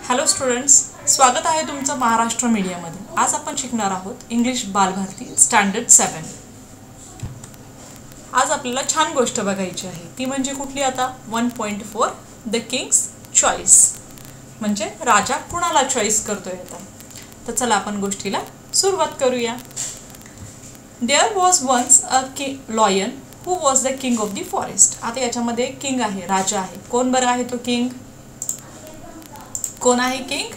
Hello students, स्वागत आहे तुमचं महाराष्ट्र मीडियामध्ये. आज आपण शिकणार आहोत इंग्लिश बालभारती स्टँडर्ड 7. आज आपल्याला छान गोष्ट बघायची आहे. ती म्हणजे कुठली? आता 1.4 द किंग्स चॉईस, म्हणजे राजा कुणाला चॉईस करतोय. आता तर चला आपण गोष्टीला सुरुवात करूया. There was once a lion who was the king of the forest. आता याच्यामध्ये किंग आहे, राजा आहे. कोण बरं आहे तो किंग? कोण आहे king?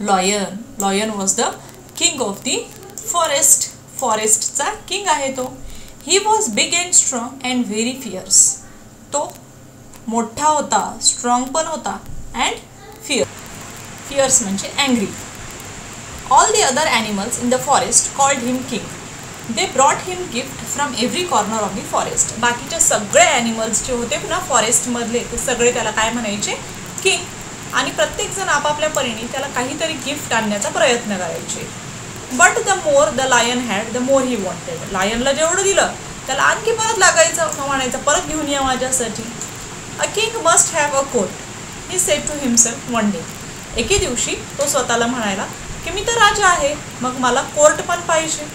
Lion. Lion was the king of the forest. फॉरेस्टचा किंग आहे तो. He was big and strong and very fierce. तो मोठा होता, स्ट्रॉंग पण होता अँड फियर्स म्हणजे angry. All the other animals in the forest called him king. They brought him gift from every corner of the forest. बाकीचे सगळे animals जे होते ना फॉरेस्टमधले, ते सगळे त्याला काय म्हणायचे? किंग. आणि प्रत्येकजण आपापल्या परीने त्याला काहीतरी गिफ्ट आणण्याचा प्रयत्न करायचे. But the more the lion had the more he wanted. लायनला जेवढं दिलं त्याला आणखी परत लागायचं, म्हणायचं परत घेऊन या माझ्यासाठी. A king must have a court, he said to himself one day. एके दिवशी तो स्वतःला म्हणायला की मी तर राजा आहे, मग मला कोर्ट पण पाहिजे.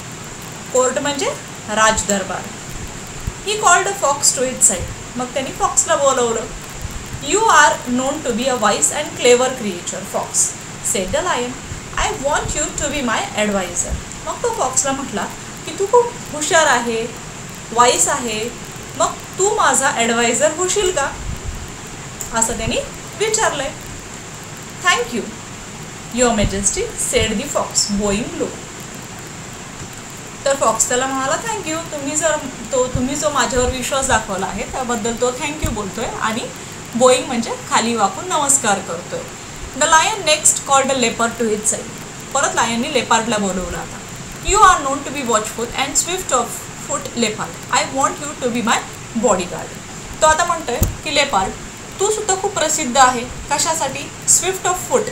कोर्ट म्हणजे राजदरबार. He called a fox to it side. मग त्यांनी फॉक्सला बोलवलं. You are known to be a wise and clever creature, Fox, said the lion. I want you to be my advisor. मग तो फॉक्सला म्हटला की तू खूप हुशार आहे, वाईस आहे, मग तू माझा ॲडवायझर होशील का? असं त्यांनी विचारलंय. Thank you your majesty, said the fox bowing low. तर फॉक्स त्याला म्हणाला थँक्यू, तुम्ही जो माझ्यावर विश्वास दाखवला आहे त्याबद्दल तो थँक्यू बोलतोय आणि बोईंग म्हणजे खाली वाकून नमस्कार करतोय. The lion next called a leopard to his side. परत लायननी लेपार्डला बोलवलं. आता you are known to be watchful and swift of foot leopard. I want you to be my bodyguard. तो आता म्हणतोय की लेपार्ड, तू सुद्धा खूप प्रसिद्ध आहे. कशासाठी? स्विफ्ट ऑफ फूट.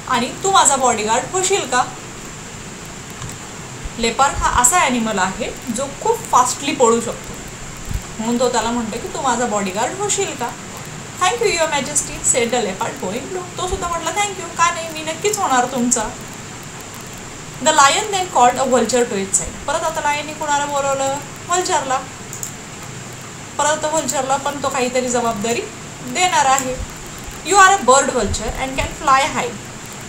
आणि तू माझा बॉडीगार्ड होशील का? लेपार्ड हा असा ॲनिमल आहे जो खूप फास्टली पळू शकतो, म्हणून तो त्याला म्हणतो की तू माझा बॉडीगार्ड होशील का? Thank you your majesty, sed the leopard going low. तो सुद्धा म्हटला थँक्यू, का नाही, मी नक्कीच होणार तुमचा. The lion then called a vulture to it side. परत आता लायनने कुणाला बोलवलं? व्हल्चरला. परत व्हल्चरला पण तो काहीतरी जबाबदारी देणार आहे. You are a bird vulture and can fly high.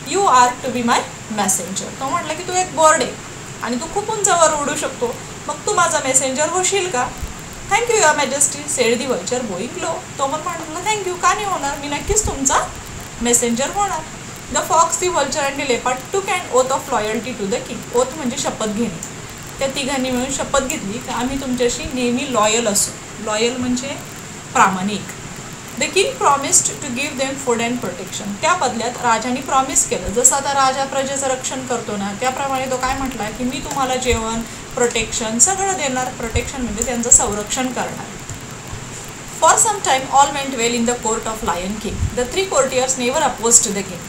You are to be my messenger. तो म्हटला की तू एक बर्ड आहे आणि तू खूप उंचावर उडू शकतो, मग तू माझा मेसेंजर होशील का? Thank you your majesty, said the vulture going low. तो पण म्हटलं थँक्यू, का नाही होणार, मी नक्कीच तुमचा मेसेंजर होणार. The fox, the vulture and the leopard took and oath of loyalty to the king. Oath म्हणजे शपथ घेणे. त्या तिघांनी मिळून शपथ घेतली की आम्ही तुमच्याशी नेहमी लॉयल असू. लॉयल म्हणजे प्रामाणिक. The king promised to give them food and protection. त्या बदल्यात राजाने प्रॉमिस केलं, जसं आता राजा प्रजेचं रक्षण करतो ना, त्याप्रमाणे तो काय म्हटला की मी तुम्हाला जेवण, प्रोटेक्शन सगळं देणार. प्रोटेक्शन म्हणजे त्यांचं संरक्षण करणार. For some time all went well in the court of lion king. The 3 courtiers never opposed the king.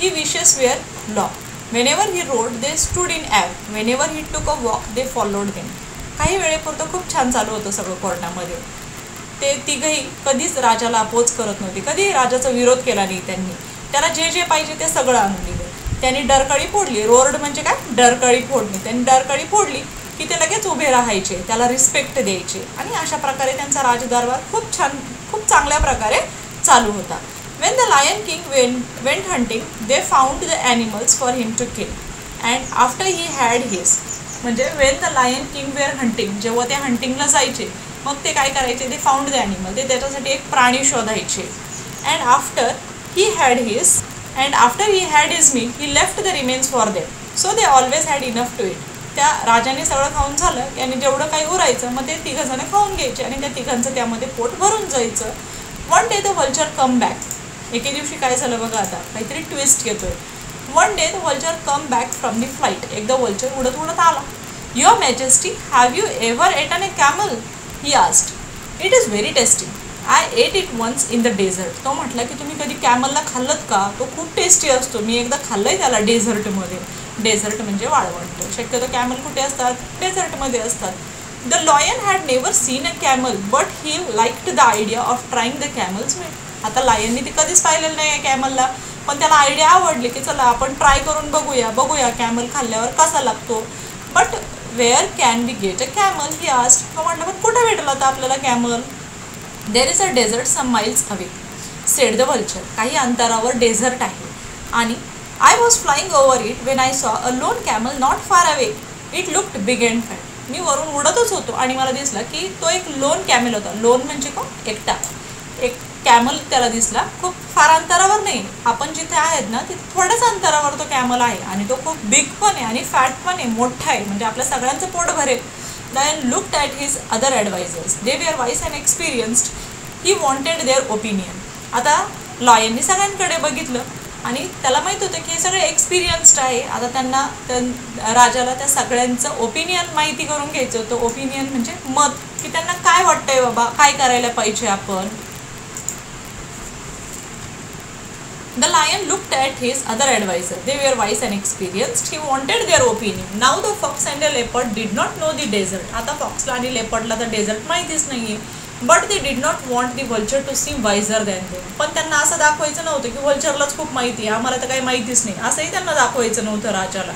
He wishes were law. Whenever he roared they stood in awe. Whenever he took a walk they followed हिम. काही वेळेपुरतं खूप छान चालू होतं सगळं कोर्टामध्ये. ते तिघही कधीच राजाला अपोज करत नव्हते, कधी राजाचा विरोध केला नाही त्यांनी. त्याला जे जे पाहिजे ते सगळं आणून दिलं. त्यांनी डरकळी फोडली. रोर्ड म्हणजे काय? डरकळी फोडली. त्यांनी डरकळी फोडली की ते लगेच उभे राहायचे, त्याला रिस्पेक्ट द्यायचे आणि अशा प्रकारे त्यांचा राजदरबार खूप चांगल्या प्रकारे चालू होता. When the lion king went hunting they found the animals for him to kill and after he had his. म्हणजे when the lion king were hunting, जेव्हा ते हंटिंगला जायचे मग ते काय करायचे? ते फाउंड द ॲनिमल. ते त्याच्यासाठी एक प्राणी शोधायचे. And after he had his meal he left the remains for them. So they always had enough to eat. त्या राजाने सगळं खाऊन झालं की आणि जेवढं काही उरायचं मग ते तिघंजणं खाऊन घ्यायचे आणि त्या तिघांचं त्यामध्ये पोट भरून जायचं. One day the vulture come back. एके दिवशी काय झालं बघा, आता काहीतरी ट्विस्ट येतोय. One day the vulture come back from the flight. एकदा व्हल्चर उडत आला. Your majesty, have you ever eaten a camel? He asked. It is very tasty. I ate it once in the desert. तो म्हटला की तुम्ही कधी कॅमलला खाल्लत का? तो खूप टेस्टी असतो, मी एकदा खाल्लंय त्याला डेझर्टमध्ये. डेझर्ट म्हणजे वाळवंट. शक्यतो कॅमल कुठे असतात? डेझर्टमध्ये असतात. The lion had never seen a camel but he liked the idea of trying the camel's meat. आता लायनने ते कधीच पाहिलेलं नाही आहे कॅमलला, पण त्याला आयडिया आवडली की चला आपण ट्राय करून बघूया कॅमल खाल्ल्यावर कसा लागतो. But where can be get a camel he asked. तो म्हटलं पण कुठे भेटला होता आपल्याला camel. There is a desert some miles away said the vulture. काही अंतरावर डेझर्ट आहे आणि I was flying over it when I saw a lone camel not far away. It looked big and fat. मी वरून उडतच होतो आणि मला दिसला की तो एक लोन कॅमेल होता. लोन म्हणजे कोण, एकटा. एक कॅमल त्याला दिसला, खूप फार अंतरावर नाही, आपण जिथे आहेत ना तिथे थोड्याच अंतरावर तो कॅमल आहे आणि तो खूप बिग पण आहे आणि फॅट पण आहे, मोठा आहे, म्हणजे आपल्या सगळ्यांचं पोट भरेल. Lion looked at his other advisors. They were wise and experienced. He wanted their opinion. आता लॉयननी सगळ्यांकडे बघितलं आणि त्याला माहीत होतं की हे सगळे एक्सपिरियन्स्ड आहे. आता त्यांना राजाला त्या सगळ्यांचं ओपिनियन माहिती करून घ्यायचं होतं. ओपिनियन म्हणजे मत, की त्यांना काय वाटतंय बाबा, काय करायला पाहिजे आपण. The lion looked at his other advisor. They were wise and experienced. He wanted their opinion. Now the fox and the leopard did not know the desert. आता फॉक्सला आणि लेपर्डला तर डेझर्ट माहितीच नाहीये. But they did not want the vulture to seem wiser than them. पण त्यांना असं दाखवायचं नव्हतं की vultureलाच खूप माहिती आहे, आम्हाला तर काही माहितीच नाही, असंही त्यांना दाखवायचं नव्हतं राजाला.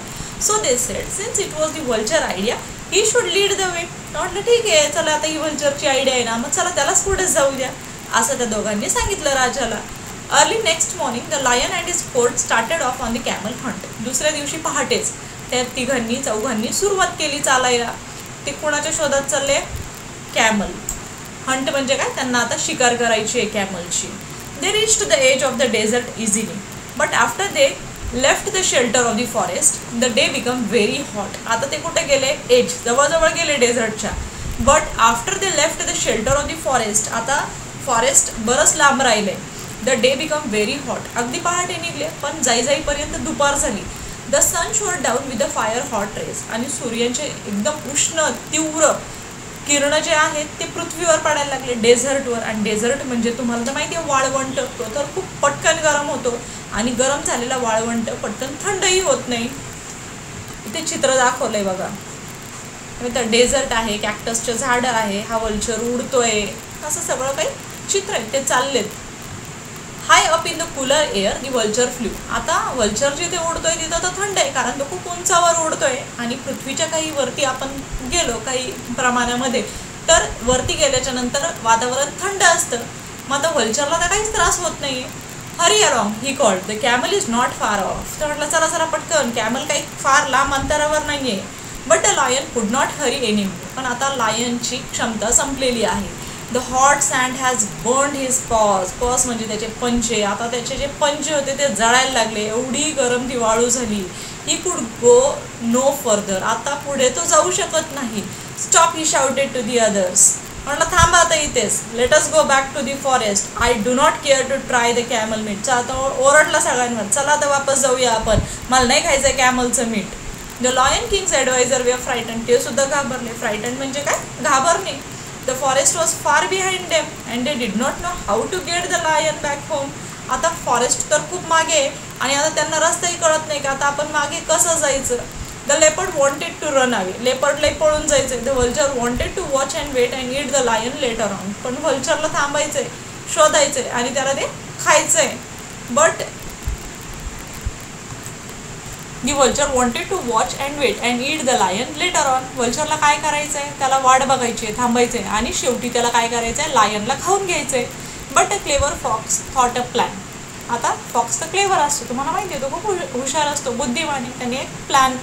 So they said, since it was the vulture idea, he should lead the way. म्हटलं ठीक आहे, चला आता ही vultureची आयडिया आहे ना, मग चला त्यालाच पुढे जाऊ द्या, असं त्या दोघांनी सांगितलं राजाला. Early next morning, the lion and his court started off on the camel hunt. दुसऱ्या दिवशी पहाटेच त्या चौघांनी सुरुवात केली चालायला. ते कोणाच्या शोधात चालले, कॅमल. हंट म्हणजे काय, त्यांना आता शिकार करायची आहे कॅमलची. They reached the edge of the desert easily, but after they left the shelter of the forest, the day became very hot. आता ते कुठे गेले, एज, जवळजवळ गेले डेझर्टच्या. But after they left the shelter of the forest, आता forest बरंच लांब राहिले. The day become very hot. अगदी पहाटे निघले पण जाईपर्यंत दुपार झाली. The sun showed down with the fire hot rays. आणि सूर्याचे एकदम उष्ण तीव्र किरण जे आहेत ते पृथ्वीवर पडायला लागले, डेझर्टवर. आणि डेझर्ट म्हणजे तुम्हाला तर माहिती आहे वाळवंट, तो तर खूप पटकन गरम होतो आणि गरम झालेला वाळवंट पटकन थंडही होत नाही. इथे चित्र दाखवलंय बघा, तर डेझर्ट आहे, कॅक्टसचे झाडं आहे, हा वल्चर उडतोय, असं सगळं काही चित्र आहे, ते चाललेत. High up in the cooler air the vulture flew. आता वल्चर जिथे उडतोय तिथं तर थंड आहे, कारण तो खूप उंचावर उडतोय आणि पृथ्वीच्या काही वरती आपण गेलो काही प्रमाणामध्ये तर वरती गेल्याच्या नंतर वातावरण थंड असतं. मग आता वल्चरला तर काहीच त्रास होत नाही आहे. Hari along he called, the camel is not far of. तर म्हटलं चला पटकन, कॅमल काही फार लांब अंतरावर नाही आहे. But the lion could not hurry anymore. पण आता लायनची क्षमता संपलेली आहे. The hot sand has burned his paws. Paws म्हणजे त्याचे पंजे. आता त्याचे जे पंजे होते ते जळायला लागले, एवढी गरम ती वाळू झाली. He could go no further. आता पुढे तो जाऊ शकत नाही. Stop he shouted to the others. म्हटलं थांबा आता इथेच. Let us go back to the forest. I do not care to try the camel meat. आता ओरडला सगळ्यांवर, चला आता वापस जाऊया आपण, मला नाही खायचं कॅमलचं मीठ. The lion king's adviser were frightened. ते सुद्धा घाबरले. फ्रायटन म्हणजे काय, घाबरणे. The forest was far behind them and they did not know how to get the lion back home. आता फॉरेस्ट तर खूप मागे आणि आता त्यांना रस्ताही कळत नाही का आता आपण मागे कसं जायचं. The leopard wanted to run away. लेपर्डलाही पळून जायचंय. The vulture wanted to watch and wait and eat the lion later on. पण व्हल्चरला थांबायचंय, शोधायचंय आणि त्याला ते खायचंय. But the vulture wanted to watch and wait and eat the lion later on. व्हल्चरला काय करायचं आहे, त्याला वाट बघायची आहे, थांबायचं आहे आणि शेवटी त्याला काय करायचं आहे, लायनला खाऊन घ्यायचं आहे. But a clever fox thought a plan. आता फॉक्स तर क्लेवर असतो, तुम्हाला माहिती आहे, तो खूप हुशार असतो, बुद्धिमान आहे. त्याने एक प्लॅन,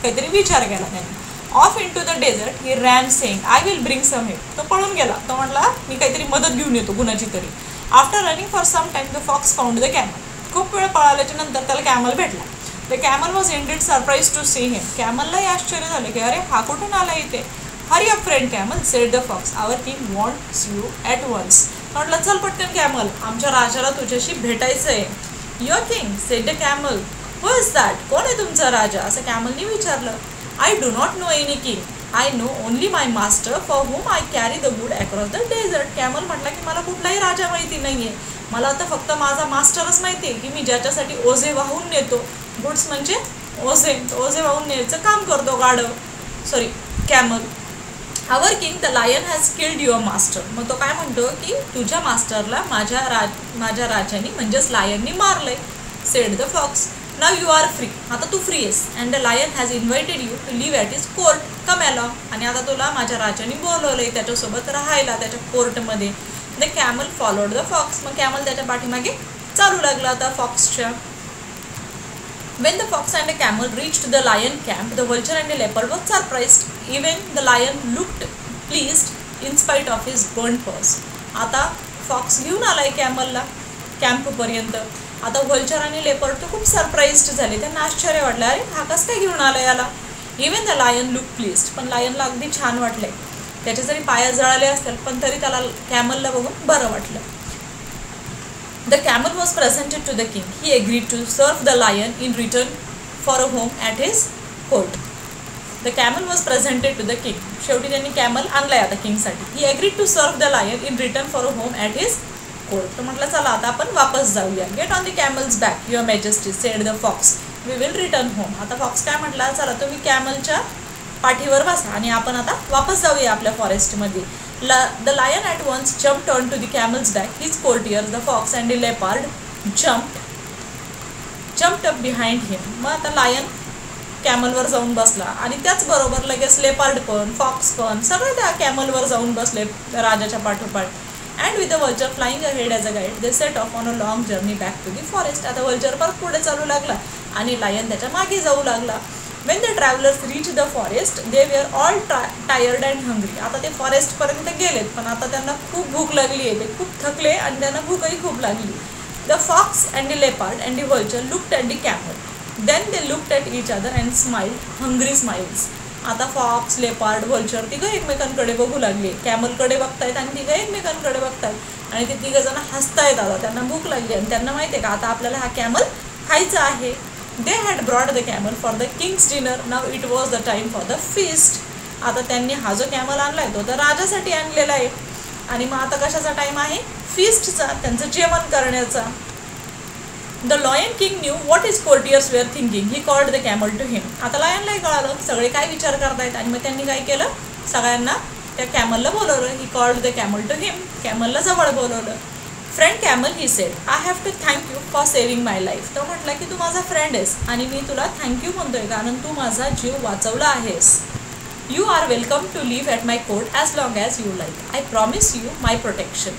काहीतरी विचार केला त्याने. Off into the desert he ran saying I will bring some help. तो पळून गेला. तो म्हटला मी काहीतरी मदत घेऊन येतो कुणाची तरी. After running for some time the fox found the camel. खूप वेळ पळाल्याच्या नंतर त्याला कॅमल भेटला. The camel was indeed surprise to see him. कॅमललाही आश्चर्य झालं की अरे हा कुठून आला इथे. Hurry up friend camel said the fox, our king wants you at once. म्हटलं चल पटकन कॅमल, आमच्या राजाला तुझ्याशी भेटायचं आहे. Your king said the camel, who is that. कोण आहे तुमचा राजा, असं कॅमलनी विचारलं. I do not know any king, I know only my master for hmm I carry the good across the dessert. Camel म्हटला की मला कुठलाही राजा माहिती नाही आहे, मला आता फक्त माझा मास्टरच माहिती आहे की मी ज्याच्यासाठी ओझे वाहून नेतो. गुड्स म्हणजे ओझे, ओझे वाहून न्यायचं काम करतो गाढव, sorry camel. Our king the lion has killed your master. मग तो काय म्हणतो की तुझ्या मास्टरला माझ्या राजाने म्हणजेच लायननी मारलंय. said the fox. Now you are free. आता तू फ्री आहेस. And the lion has invited you to live at his court. Come along. आणि आता तुला माझ्या राजाने बोलवलंय त्याच्यासोबत राहायला त्याच्या कोर्टमध्ये. The camel followed the fox. मग कॅमल त्याच्या पाठीमागे चालू लागला आता फॉक्सच्या. When the fox and the camel reached the lion camp, the vulture and the leopard were surprised. Even the lion looked pleased in spite of his burnt paws. आता fox घेऊन आलाय कॅमलला कॅम्पपर्यंत. आता व्हल्चर आणि लेपर्ड तर खूप surprised झाले. त्यांना आश्चर्य वाटलं, अरे हा कसं काय घेऊन आला याला. Even the lion look pleased. पण लायनला अगदी छान वाटलंय. त्याचे जरी पाय जळाले असतील पण तरी त्याला कॅमलला बघून बरं वाटलं. The camel was presented to the king. He agreed to serve the lion in return for a home at his court. The camel was presented to the king. शेवटी त्यांनी कॅमल आणलाय आता किंगसाठी. He agreed to serve the lion in return for a home at his court. तो म्हटलं चला आता आपण वापस जाऊया. Get on the camel's back, your majesty, said the fox. We will return home. आता फॉक्स काय म्हटला, चला तुम्ही कॅमलच्या पाठीवर बसा आणि आपण आता वापस जाऊया आपल्या फॉरेस्टमध्ये. The lion at once jumped onto the camel's back. His courtiers, the fox and the leopard, jumped up behind him. मग आता लायन कॅमलवर जाऊन बसला आणि त्याचबरोबर लगेच लेपार्ड पण फॉक्स पण सगळे त्या कॅमलवर जाऊन बसले राजाच्या पाठोपाठ. And with the vulture flying ahead as a guide they set off on a long journey back to the forest. आता वल्चर परत पुढे चालू लागला आणि लायन त्याच्या मागे जाऊ लागला. When the travelers reached the forest, they were all tired and hungry. आता ते फॉरेस्टपर्यंत गेलेत पण आता त्यांना खूप भूक लागली आहे. ते खूप थकले आणि त्यांना भूकही खूप लागली. The fox and the leopard and the vulture looked at the camel. Then they looked at each other and smiled, hungry smiles. आता फॉक्स, लेपार्ड, व्हल्चर तिघं एकमेकांकडे बघू लागले. कॅमलकडे बघतायत आणि तिघं एकमेकांकडे बघतायत आणि ते तिघं जण हसतायत. आता त्यांना भूक लागली आणि त्यांना माहिती आहे का आता आपल्याला हा कॅमल खायचा आहे. They had brought the camel for the king's dinner. Now it was the time for the feast. आता त्यांनी हा जो कॅमल आणलाय तो तर राजासाठी आणलेला आहे आणि मग आता कशाचा टाइम आहे, फीस्टचा, त्यांचं जेवण करण्याचा. The lion king knew what his courtiers were thinking. He called the camel to him. आता लायनलाही कळालं सगळे काय विचार करतायत आणि मग त्यांनी काय केलं, सगळ्यांना त्या कॅमलला बोलवलं. He called the camel to him. कॅमलला जवळ बोलवलं. Friend camel, he said, I have to thank you for saving my life. तो म्हटला की तू माझा फ्रेंड आहेस आणि मी तुला थँक्यू म्हणतोय कारण तू माझा जीव वाचवला आहेस. You are welcome to live at my court as long as you like. I promise you my protection.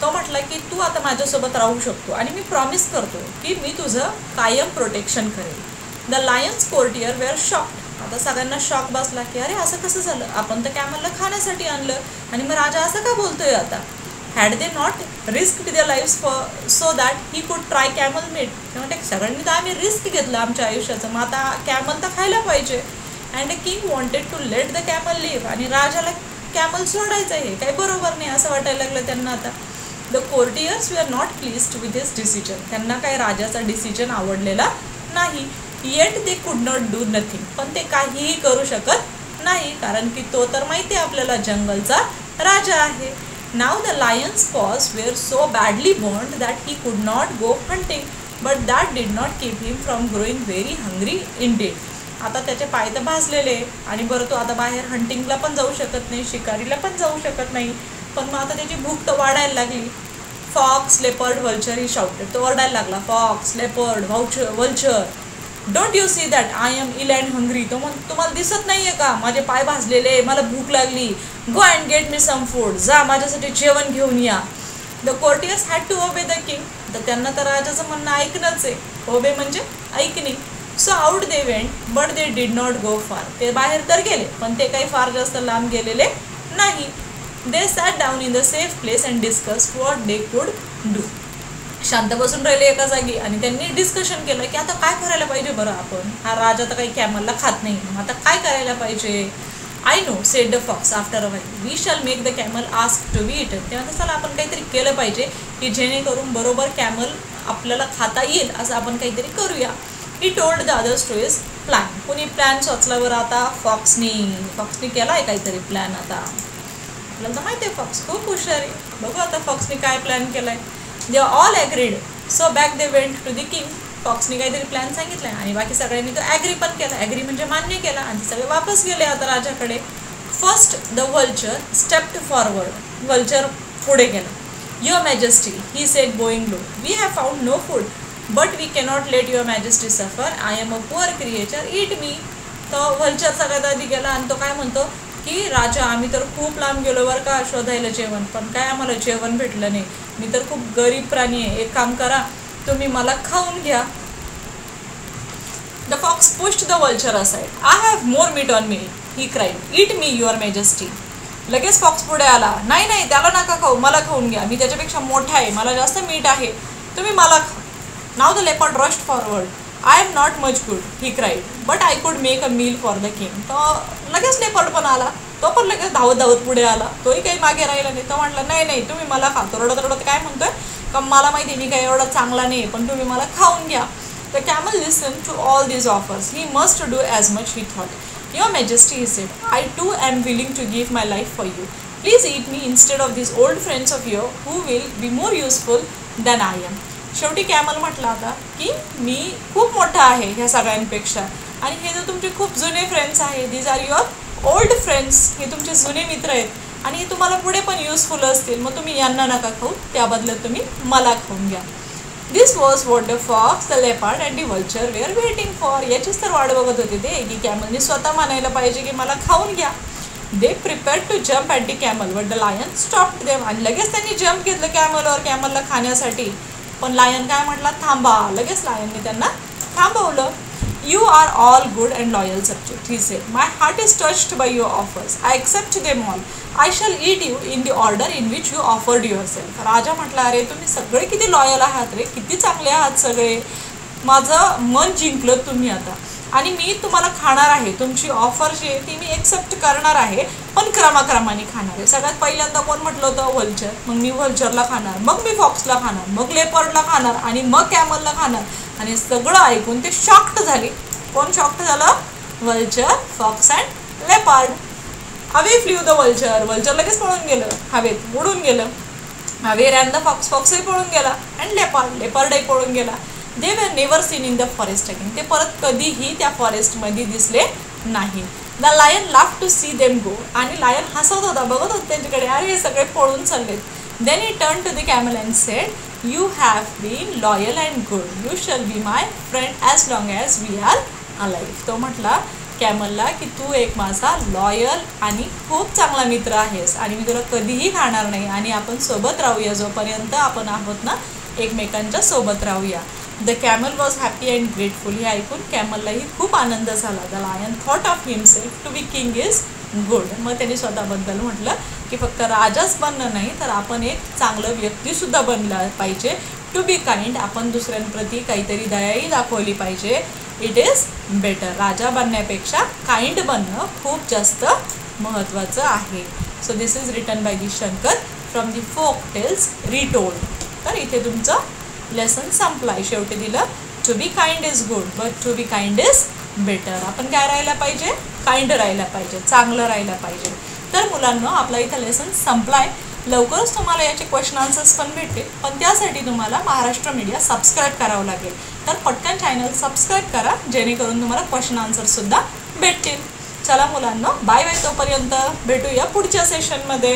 तो म्हटला की तू आता माझ्यासोबत राहू शकतो आणि मी प्रॉमिस करतो की मी तुझं कायम प्रोटेक्शन करेल. The lion's courtier were shocked. आता सगळ्यांना शॉक बसला की अरे असं कसं झालं, आपण तर कॅमलला खाण्यासाठी आणलं आणि मग राजा असं का बोलतोय आता. Had they not risked their lives so that he could try camel meat? म्हणजे सगळ्यांनी तर आम्ही रिस्क घेतलं आमच्या आयुष्याचं, मग आता कॅमल तर खायला पाहिजे. And the king wanted to let the camel live. आणि राजाला कॅमल सोडायचं आहे, काही बरोबर नाही असं वाटायला लागलं त्यांना आता. The courtiers were not pleased with his decision. त्यांना काही राजाचा डिसिजन आवडलेला नाही. Yet they could not do nothing. पण ते काहीही करू शकत नाही कारण की तो तर माहिती आहे आपल्याला जंगलचा राजा आहे. Now the lion's paws were so badly burned that he could not go hunting, but that did not keep him from growing very hungry indeed. आता त्याचे पाय तर भाजलेले आणि बरं तो आता बाहेर हंटिंगला पण जाऊ शकत नाही, शिकारीला पण जाऊ शकत नाही. पण मग आता त्याची भूक तर वाढायला लागली. Fox, leopard, vulture he shouted. तो ओरडायला लागला, fox, leopard, vulture, don't you see that I am ill and hungry. तो मग तुम्हाला दिसत नाही आहे का माझे पाय भाजलेले, मला भूक लागली. Go and get me some food. जा माझ्यासाठी जेवण घेऊन या. The courtiers had to obey the king. तर त्यांना तर राजाचं म्हणणं ऐकणंच आहे. ओबे म्हणजे ऐकणे. So out they went but they did not go फार. ते बाहेर तर गेले पण ते काही फार जास्त लांब गेलेले नाही. They sat down in the safe place and discuss what they could do. शांत बसून राहिले एका जागी आणि त्यांनी डिस्कशन केलं की आता काय करायला पाहिजे बरं आपण. हा राजा तर काही कॅमलला खात नाही, आता काय करायला पाहिजे. I know said the fox after a while, we shall make the camel ask to be eaten. तेव्हा चला आपण काहीतरी केलं पाहिजे की जेणेकरून बरोबर कॅमल आपल्याला खाता येईल असं आपण काहीतरी करूया. He told the others to his plan. कोणी प्लॅन सुचला बरं आता, फॉक्सनी केला आहे काहीतरी प्लॅन. आता आपल्याला तर माहिती आहे फॉक्स खूप हुशार आहे. बघू आता फॉक्सनी काय प्लॅन केला आहे. They all agreed. So back they went to the king. फॉक्सने काहीतरी प्लॅन सांगितला आहे आणि बाकी सगळ्यांनी तो ॲग्री पण केला. ॲग्री म्हणजे मान्य केला आणि सगळे वापस गेले आता राजाकडे. First the vulture stepped forward. Vulture पुढे गेला. Your majesty, he said bowing low, we have found no food but we cannot let your majesty suffer, I am a poor creature, eat me. तो vulture सगळ्यात आधी गेला आणि तो काय म्हणतो की राजा आम्ही तर खूप लांब गेलो बरं का शोधायला जेवण, पण काय आम्हाला जेवण भेटलं नाही, मी तर खूप गरीब प्राणी आहे, एक काम करा तुम्ही मला खाऊन घ्या. The fox pushed the vulture aside. I have more meat on me, he cried, eat me your majesty. लगेच फॉक्स पुढे आला, नाही नाही त्याला नका खाऊ, मला खाऊन घ्या, मी त्याच्यापेक्षा मोठा आहे, मला जास्त मीठ आहे, तुम्ही मला खा. Now the leopard rushed forward. I am not much good, he cried, but I could make a meal for the king. तो लगेच लेपर्ड पण आला, तो पण लगेच धावत धावत पुढे आला, तोही काही मागे राहिला नाही. तो म्हटलं नाही नाही तुम्ही मला खा. तो रडत रडत काय म्हणतोय का मला माहिती मी काही एवढा चांगला नाही पण तुम्ही मला खाऊन घ्या. The camel listened to all these offers. He must do as much, he thought. Your Majesty, he said, I too am willing to give my life for you. Please eat me instead of these old friends of yours who will be more useful than I am. शेवटी camel म्हटला होता की मी खूप मोठा आहे ह्या सगळ्यांपेक्षा आणि हे जे तुमचे खूप जुने फ्रेंड्स आहेत, these are your old friends, हे तुमचे जुने मित्र आहेत आणि हे तुम्हाला पुढे पण युजफुल असतील, मग तुम्ही यांना नका खाऊ, त्या बदल्यात तुम्ही मला खाऊन घ्या. This was what the fox, the leopard and the vulture were waiting for. याचीच तर वाट बघत होते ते की कॅमलने स्वतः म्हणायला पाहिजे की मला खाऊन घ्या. They prepared to jump at the camel but the lion stopped them. आणि लगेच त्यांनी जम्प घेतलं कॅमलवर, कॅमलला खाण्यासाठी, पण लायन काय म्हटला थांबा. लगेच लायनने त्यांना थांबवलं. You are all good and loyal subjects, he said. My heart is touched by your offers. I accept them all. I shall eat you in the order in which you offered yourself. राजा म्हटला अरे तुम्ही सगळे किती loyal आहात रे, किती चांगले आहात सगळे, माझं मन जिंकलं तुम्ही आता आणि मी तुम्हाला खाणार आहे. तुमची ऑफर जी आहे ती मी एक्सेप्ट करणार आहे, पण क्रमाक्रमाने खाणार आहे. सगळ्यात पहिल्यांदा कोण म्हटलं होतं व्हल्चर, मग मी व्हल्चरला खाणार, मग मी फॉक्सला खाणार, मग लेपर्डला खाणार आणि मग कॅमलला खाणार. आणि सगळं ऐकून ते शॉक्ड झाले. कोण शॉक्ड झालं? Vulture, fox and leopard. Away flew the vulture. Vulture लगेच पळून गेलं, हवेत उडून गेलं. Away ran the fox. फॉक्सही पळून गेला अँड लेपर्डही पळून गेला. They were never seen in the forest again. ते परत कधीही त्या फॉरेस्टमध्ये दिसले नाही. The lion laugh to see them go. आणि लायन हसत होता, बघत होता त्यांच्याकडे, अरे हे सगळे पळून चाललेत. Then he turn to the camel and said, You have been loyal and good. You shall be my friend as long as we are alive. तो म्हटला कॅमलला की तू एक माझा लॉयल आणि खूप चांगला मित्र आहेस आणि मी तुला कधीही खाणार नाही आणि आपण सोबत राहूया जोपर्यंत आपण आहोत ना, एकमेकांच्या सोबत राहूया. The camel was happy and grateful. हे ऐकून कॅमललाही खूप आनंद झाला. The lion thought of himself to be king is good. मग त्यांनी स्वतःबद्दल म्हटलं की फक्त राजाच बनणं नाही तर आपण एक चांगलं व्यक्तीसुद्धा बनलं पाहिजे. टू बी काइंड, आपण दुसऱ्यांप्रती काहीतरी दयाही दाखवली पाहिजे. It is better. राजा बनण्यापेक्षा काइंड बनणं खूप जास्त महत्त्वाचं आहे. So this is written by the Shankar from the folk tales retold. तर इथे तुमचं लेसन संपला आहे. शेवटी दिलं to be kind is good but to be kind is better. आपण काय राहायला पाहिजे? काइंड राहायला पाहिजे, चांगलं राहायला पाहिजे. तर मुलांना आपला इथं लेसन संपला आहे. लवकरच तुम्हाला याचे क्वेश्चन आन्सर्स पण भेटतील, पण त्यासाठी तुम्हाला महाराष्ट्र मीडिया सबस्क्राईब करावं लागेल. तर पटकन चॅनल सबस्क्राईब करा जेणेकरून तुम्हाला क्वेश्चन आन्सर्ससुद्धा भेटतील. चला मुलांना बाय बाय. तोपर्यंत भेटूया पुढच्या सेशनमध्ये.